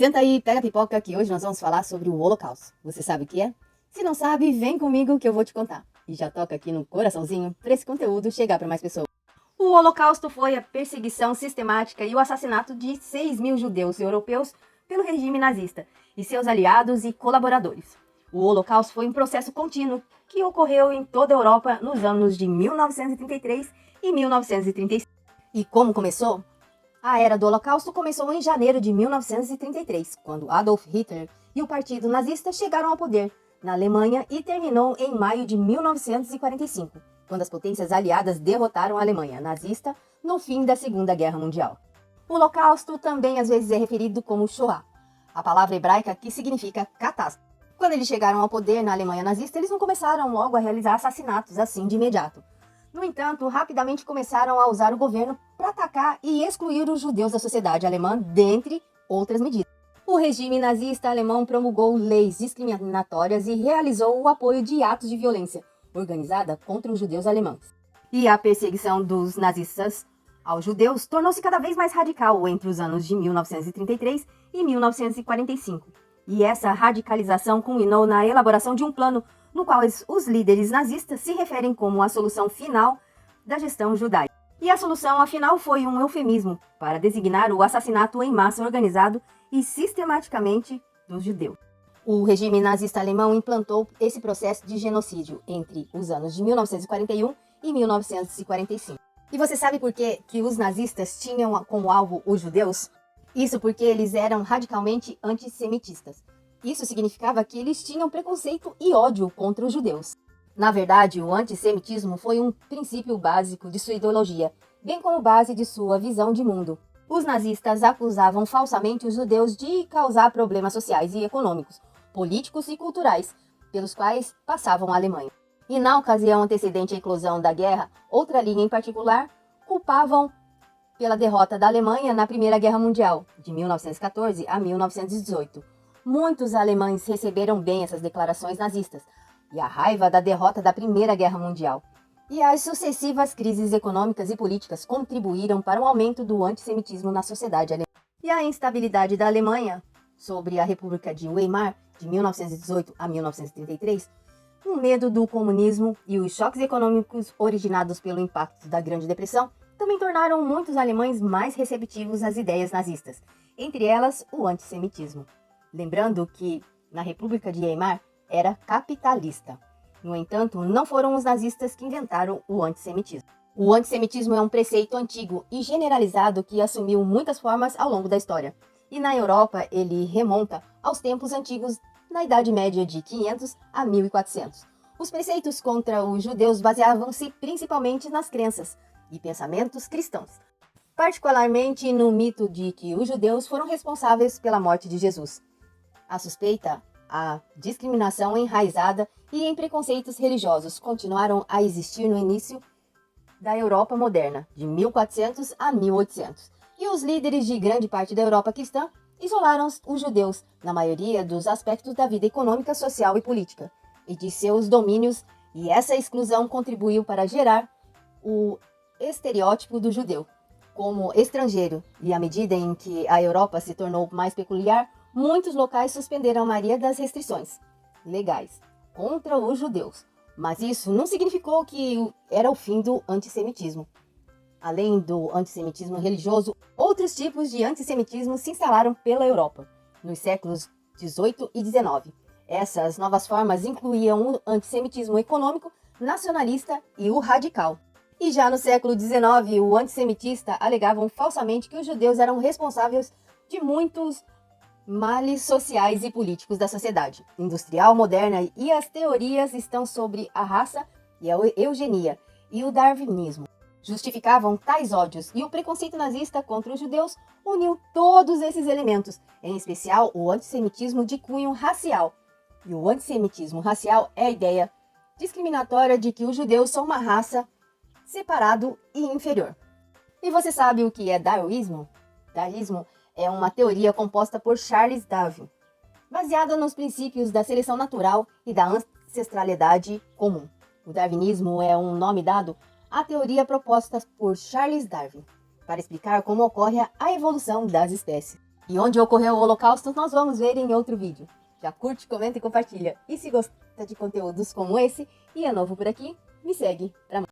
Senta aí, pega a pipoca que hoje nós vamos falar sobre o Holocausto. Você sabe o que é? Se não sabe, vem comigo que eu vou te contar. E já toca aqui no coraçãozinho para esse conteúdo chegar para mais pessoas. O Holocausto foi a perseguição sistemática e o assassinato de 6.000 judeus europeus pelo regime nazista e seus aliados e colaboradores. O Holocausto foi um processo contínuo que ocorreu em toda a Europa nos anos de 1933 e 1935. E como começou? A era do Holocausto começou em janeiro de 1933, quando Adolf Hitler e o Partido Nazista chegaram ao poder na Alemanha, e terminou em maio de 1945, quando as potências aliadas derrotaram a Alemanha nazista no fim da Segunda Guerra Mundial. O Holocausto também às vezes é referido como Shoah, a palavra hebraica que significa catástrofe. Quando eles chegaram ao poder na Alemanha nazista, eles não começaram logo a realizar assassinatos assim de imediato. No entanto, rapidamente começaram a usar o governo para atacar e excluir os judeus da sociedade alemã, dentre outras medidas. O regime nazista alemão promulgou leis discriminatórias e realizou o apoio de atos de violência organizada contra os judeus alemães. E a perseguição dos nazistas aos judeus tornou-se cada vez mais radical entre os anos de 1933 e 1945. E essa radicalização culminou na elaboração de um plano no qual os líderes nazistas se referem como a solução final da gestão judaica. E a solução, afinal, foi um eufemismo para designar o assassinato em massa organizado e sistematicamente dos judeus. O regime nazista alemão implantou esse processo de genocídio entre os anos de 1941 e 1945. E você sabe por que os nazistas tinham como alvo os judeus? Isso porque eles eram radicalmente antissemitistas. Isso significava que eles tinham preconceito e ódio contra os judeus. Na verdade, o antissemitismo foi um princípio básico de sua ideologia, bem como base de sua visão de mundo. Os nazistas acusavam falsamente os judeus de causar problemas sociais e econômicos, políticos e culturais, pelos quais passavam a Alemanha. E na ocasião antecedente à eclosão da guerra, outra linha em particular culpavam pela derrota da Alemanha na Primeira Guerra Mundial, de 1914 a 1918. Muitos alemães receberam bem essas declarações nazistas e a raiva da derrota da Primeira Guerra Mundial. E as sucessivas crises econômicas e políticas contribuíram para o aumento do antissemitismo na sociedade alemã. E a instabilidade da Alemanha sobre a República de Weimar, de 1918 a 1933, o medo do comunismo e os choques econômicos originados pelo impacto da Grande Depressão também tornaram muitos alemães mais receptivos às ideias nazistas, entre elas o antissemitismo. Lembrando que, na República de Weimar, era capitalista. No entanto, não foram os nazistas que inventaram o antissemitismo. O antissemitismo é um preceito antigo e generalizado que assumiu muitas formas ao longo da história. E na Europa, ele remonta aos tempos antigos, na Idade Média de 500 a 1400. Os preceitos contra os judeus baseavam-se principalmente nas crenças e pensamentos cristãos, particularmente no mito de que os judeus foram responsáveis pela morte de Jesus. A suspeita, a discriminação enraizada e em preconceitos religiosos continuaram a existir no início da Europa moderna, de 1400 a 1800. E os líderes de grande parte da Europa cristã isolaram os judeus na maioria dos aspectos da vida econômica, social e política, e de seus domínios, e essa exclusão contribuiu para gerar o estereótipo do judeu como estrangeiro. E à medida em que a Europa se tornou mais peculiar, muitos locais suspenderam a maioria das restrições legais contra os judeus, mas isso não significou que era o fim do antissemitismo. Além do antissemitismo religioso, outros tipos de antissemitismo se instalaram pela Europa nos séculos 18 e 19. Essas novas formas incluíam o antissemitismo econômico, nacionalista e o radical. E já no século 19, o antissemitista alegavam falsamente que os judeus eram responsáveis de muitos males sociais e políticos da sociedade industrial moderna, e as teorias estão sobre a raça e a eugenia e o darwinismo. Justificavam tais ódios, e o preconceito nazista contra os judeus uniu todos esses elementos, em especial o antissemitismo de cunho racial. E o antissemitismo racial é a ideia discriminatória de que os judeus são uma raça separado e inferior. E você sabe o que é darwinismo? Darwinismo é uma teoria composta por Charles Darwin, baseada nos princípios da seleção natural e da ancestralidade comum. O darwinismo é um nome dado à teoria proposta por Charles Darwin para explicar como ocorre a evolução das espécies. E onde ocorreu o Holocausto, nós vamos ver em outro vídeo. Já curte, comenta e compartilha. E se gosta de conteúdos como esse e é novo por aqui, me segue pra mais.